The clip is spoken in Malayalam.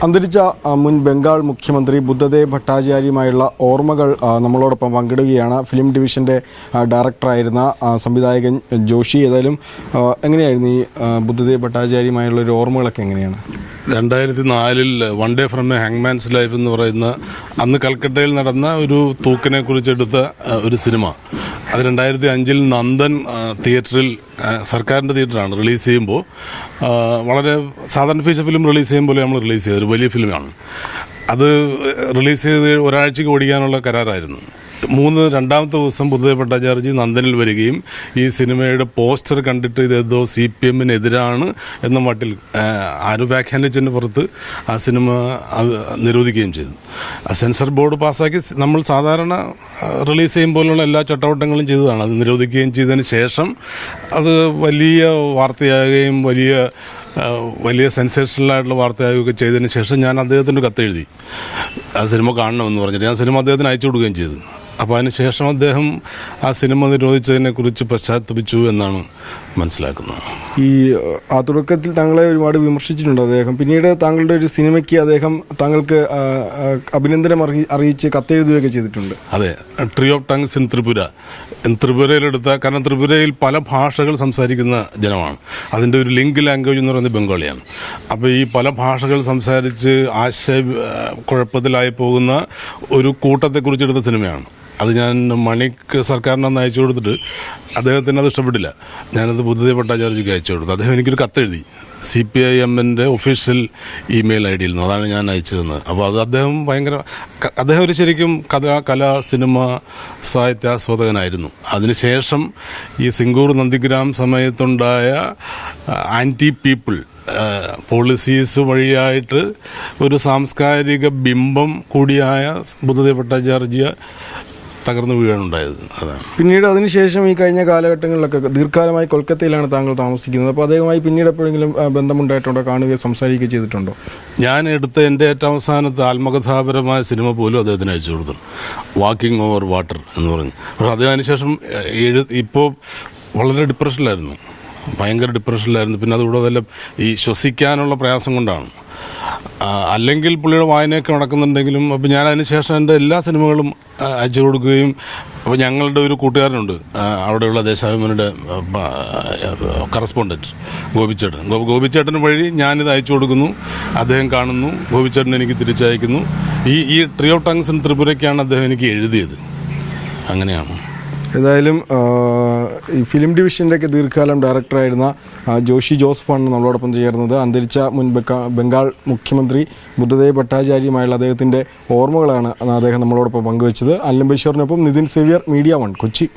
അന്തരിച്ച മുൻ ബംഗാൾ മുഖ്യമന്ത്രി ബുദ്ധദേവ് ഭട്ടാചാര്യയുമായുള്ള ഓർമ്മകൾ നമ്മളോടൊപ്പം പങ്കിടുകയാണ് ഫിലിം ഡിവിഷൻ്റെ ഡയറക്ടറായിരുന്ന സംവിധായകൻ ജോഷി. ഏതായാലും എങ്ങനെയായിരുന്നു ഈ ബുദ്ധദേവ് ഭട്ടാചാര്യയുമായുള്ള ഒരു ഓർമ്മകളൊക്കെ എങ്ങനെയാണ്? 2004 one day from a hangman's life എന്ന് പറയുന്ന അന്ന് കൽക്കട്ടയിൽ നടന്ന ഒരു തൂക്കിനെ കുറിച്ചെടുത്ത ഒരു സിനിമ, അത് 2005 നന്ദൻ തിയേറ്ററിൽ, സർക്കാരിൻ്റെ തിയേറ്ററാണ്, റിലീസ് ചെയ്യുമ്പോൾ വളരെ സാധാരണ ഫീച്ചർ ഫിലിം റിലീസ് ചെയ്യുമ്പോൾ നമ്മൾ റിലീസ് ചെയ്തത് ഒരു വലിയ ഫിലിമാണ്. അത് റിലീസ് ചെയ്ത് ഒരാഴ്ചയ്ക്ക് ഓടിക്കാനുള്ള കരാറായിരുന്നു. രണ്ടാമത്തെ ദിവസം ബുദ്ധദേവ് ഭട്ടാചാര്യജി നന്ദനിൽ വരികയും ഈ സിനിമയുടെ പോസ്റ്റർ കണ്ടിട്ട് ഇതേതോ CPM-നെതിരാണ് എന്ന മട്ടിൽ ആരും വ്യാഖ്യാനിച്ചതിന് പുറത്ത് ആ സിനിമ നിരോധിക്കുകയും ചെയ്തു. സെൻസർ ബോർഡ് പാസ്സാക്കി നമ്മൾ സാധാരണ റിലീസ് ചെയ്യുമ്പോഴുള്ള എല്ലാ ചട്ടവട്ടങ്ങളും ചെയ്തതാണ്. അത് നിരോധിക്കുകയും ചെയ്തതിന് ശേഷം അത് വലിയ വാർത്തയാകുകയും വലിയ സെൻസേഷണലായിട്ടുള്ള വാർത്തയാകുകയൊക്കെ ചെയ്തതിന് ശേഷം ഞാൻ അദ്ദേഹത്തിന് കത്തെഴുതി ആ സിനിമ കാണണമെന്ന് പറഞ്ഞിട്ട് ഞാൻ സിനിമ അദ്ദേഹത്തിന് അയച്ചു കൊടുക്കുകയും ചെയ്തു. അപ്പോൾ അതിനുശേഷം അദ്ദേഹം ആ സിനിമ നിരോധിച്ചതിനെക്കുറിച്ച് പശ്ചാത്തപിച്ചു എന്നാണ് മനസ്സിലാക്കുന്നത്. ആ തുടക്കത്തിൽ താങ്കളെ ഒരുപാട് വിമർശിച്ചിട്ടുണ്ട് അദ്ദേഹം. പിന്നീട് താങ്കളുടെ ഒരു സിനിമയ്ക്ക് അദ്ദേഹം താങ്കൾക്ക് അഭിനന്ദനം അറിയിച്ച് കത്തെഴുതുകയൊക്കെ ചെയ്തിട്ടുണ്ട്. അതെ, ട്രീ ഓഫ് ടങ്സ് ഇൻ ത്രിപുരയിലെടുത്ത, കാരണം ത്രിപുരയിൽ പല ഭാഷകൾ സംസാരിക്കുന്ന ജനമാണ്. അതിൻ്റെ ഒരു ലിങ്ക് ലാംഗ്വേജ് എന്ന് പറയുന്നത് ബംഗാളിയാണ്. അപ്പോൾ ഈ പല ഭാഷകൾ സംസാരിച്ച് ആശയക്കുഴപ്പത്തിലായി പോകുന്ന ഒരു കൂട്ടത്തെക്കുറിച്ചെടുത്ത സിനിമയാണ് അത്. ഞാൻ മണിക്ക് സർക്കാരിനൊന്ന് അയച്ചു കൊടുത്തിട്ട് അദ്ദേഹത്തിന് അത് ഇഷ്ടപ്പെട്ടില്ല. ഞാനത് ബുദ്ധദേവ് ഭട്ടാചാര്യജിക്ക് അയച്ചു കൊടുത്തു. അദ്ദേഹം എനിക്കൊരു കത്തെഴുതി CPIM-ന്റെ ഒഫീഷ്യൽ ഇമെയിൽ ID യിൽ നിന്ന്. അതാണ് ഞാൻ അയച്ചതെന്ന്. അപ്പോൾ അത് അദ്ദേഹം ഒരു ശരിക്കും കലാ സിനിമ സാഹിത്യാസ്വാദകനായിരുന്നു. അതിനുശേഷം ഈ സിംഗൂർ നന്ദിഗ്രാം സമയത്തുണ്ടായ ആൻറ്റി പീപ്പിൾ പോളിസീസ് വഴിയായിട്ട് ഒരു സാംസ്കാരിക ബിംബം കൂടിയായ ബുദ്ധദേവ് ഭട്ടാചാര്യജിയെ തകർന്നു വീഴാനുണ്ടായത്. അതാണ്. പിന്നീട് അതിനുശേഷം ഈ കഴിഞ്ഞ കാലഘട്ടങ്ങളിലൊക്കെ ദീർഘകാലമായി കൊൽക്കത്തയിലാണ് താങ്കൾ താമസിക്കുന്നത്. അപ്പോൾ അദ്ദേഹമായി പിന്നീട് എപ്പോഴെങ്കിലും ബന്ധമുണ്ടായിട്ടുണ്ടോ, കാണുകയോ സംസാരിക്കുകയോ ചെയ്തിട്ടുണ്ടോ? ഞാൻ എടുത്ത എൻ്റെ ഏറ്റവും അവസാനത്തെ ആത്മകഥാപരമായ സിനിമ പോലും അദ്ദേഹത്തിന് അയച്ചു കൊടുത്തു, വാക്കിംഗ് ഓവർ വാട്ടർ എന്ന് പറഞ്ഞു. പക്ഷെ അദ്ദേഹം അതിനുശേഷം ഇപ്പോൾ വളരെ ഡിപ്രഷനിലായിരുന്നു, ഭയങ്കര ഡിപ്രഷനിലായിരുന്നു. പിന്നെ അതുകൂടെ ഈ ശ്വസിക്കാനുള്ള പ്രയാസം കൊണ്ടാണ്. അല്ലെങ്കിൽ പുള്ളിയുടെ വായനയൊക്കെ നടക്കുന്നുണ്ടെങ്കിലും. അപ്പോൾ ഞാൻ അതിനുശേഷം എൻ്റെ എല്ലാ സിനിമകളും അയച്ചു കൊടുക്കുകയും, അപ്പോൾ ഞങ്ങളുടെ ഒരു കൂട്ടുകാരനുണ്ട് അവിടെയുള്ള ദേശാഭിമാനിയുടെ കറസ്പോണ്ടൻറ്റ് ഗോപിച്ചേട്ടൻ വഴി ഞാനിത് അയച്ചു കൊടുക്കുന്നു, അദ്ദേഹം കാണുന്നു, ഗോപിച്ചേട്ടൻ എനിക്ക് തിരിച്ചയക്കുന്നു. ഈ ട്രീ ഓഫ് ടങ്സ് ഇൻ ത്രിപുരയ്ക്കാണ് അദ്ദേഹം എനിക്ക് എഴുതിയത്. അങ്ങനെയാണ്. ഏതായാലും ഈ ഫിലിം ഡിവിഷൻ്റെയൊക്കെ ദീർഘകാലം ഡയറക്ടറായിരുന്ന ജോഷി ജോസഫാണ് നമ്മളോടൊപ്പം ചേർന്നത്. അന്തരിച്ച മുൻ ബംഗാൾ മുഖ്യമന്ത്രി ബുദ്ധദേവ് ഭട്ടാചാര്യയുമായുള്ള അദ്ദേഹത്തിൻ്റെ ഓർമ്മകളാണ് അദ്ദേഹം നമ്മളോടൊപ്പം പങ്കുവച്ചത്. അനിൽ ബഷീറിനൊപ്പം നിതിൻ സേവ്യർ, മീഡിയ 1 കൊച്ചി.